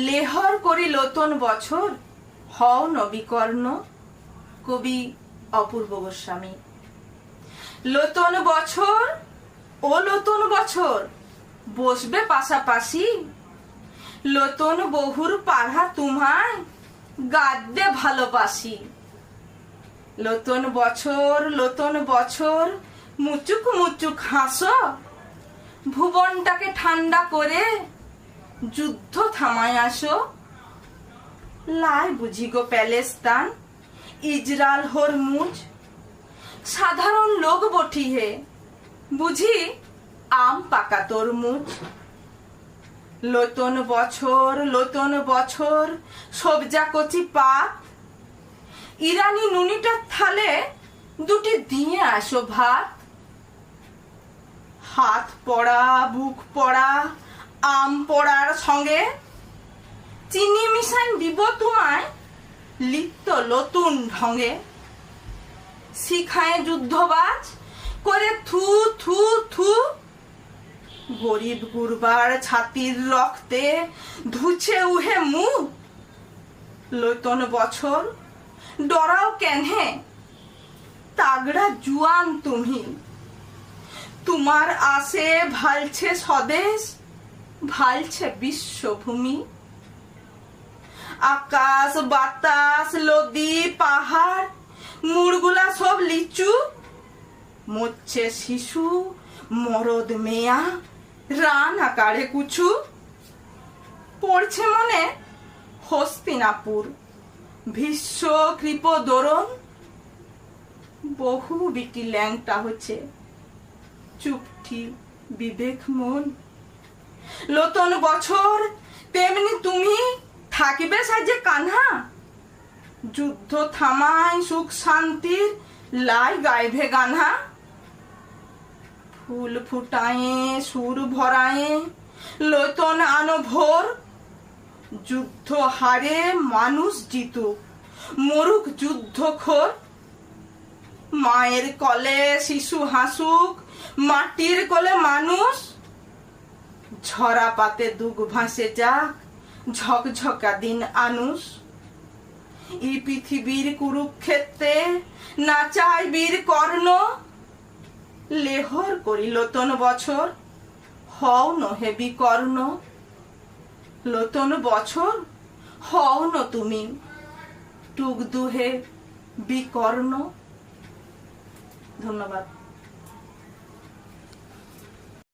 লেহর করি নতুন বছর, হও নবীকর্ণ। কবি অপূর্ব গোস্বামী। নতুন বছর ও নতুন বছর বসবে পাশাপাশি, নতুন বহুর পাড়া তোমায় গাদ্যে ভালোবাসি। নতুন বছর মুচুক মুচুক হাসো, ভুবনটাকে ঠান্ডা করে যুদ্ধ থামায় আসো। লাই বুঝি গো প্যালেস্তান, ইজরাল হরমুজ, সাধারণ লোক বটি হে বুঝি আম পাকা তরমুজ। নতুন বছর সবজা কচি পাত, ইরানি নুনিটার থালে দুটি দিয়ে আসো ভাত। হাত পড়া বুক পড়া আম পড়ার সঙ্গে, চিনি মিশাই দিব তোমায় লিপ্ত নতুন ঢঙ্গে। শিখায় যুদ্ধবাজ করে থু থু থু, গরিব গুরবার ছাতির রক্তে ধুছে উহে মু। নতুন বছর ডরাও কেনহে, তাগড়া জুয়ান তুমি। তোমার আসে ভালছে স্বদেশ, ভালছে বিশ্বভূমি। আকাশ বাতাস নদী পাহাড় মুড়গুলা সব লিচু, মরছে শিশু মরদ মেয়া রান আকারে কুচু। পড়ছে মনে হস্তিনাপুর ভীষ্ম কৃপ দরণ, বহু বিটি ল্যাংটা হচ্ছে চুপটি বিবেক মন। নতুন বছর তেমনি তুমি থাকিবে সাজে কান্হা, যুদ্ধ থামায় সুখ শান্তির লাই গাইবে গানহা। ফুল ফুটায়ে সুর ভরায়ে নতুন আনো ভোর, যুদ্ধ হারে মানুষ জিতুক মরুক যুদ্ধখোর। মায়ের কলে শিশু হাসুক মাটির কোলে মানুষ, ঝরা পাতে দুগ ভাসে যাক ঝকঝকা দিন আনুষ। এই পৃথিবীর কুরুক্ষেত্রে নাচাই বীর কর্ণ, লেহর করি নতুন বছর হও নহে বিকর্ণ। নতুন বছর হও ন তুমি টুক দুহে বিকর্ণ। ধন্যবাদ।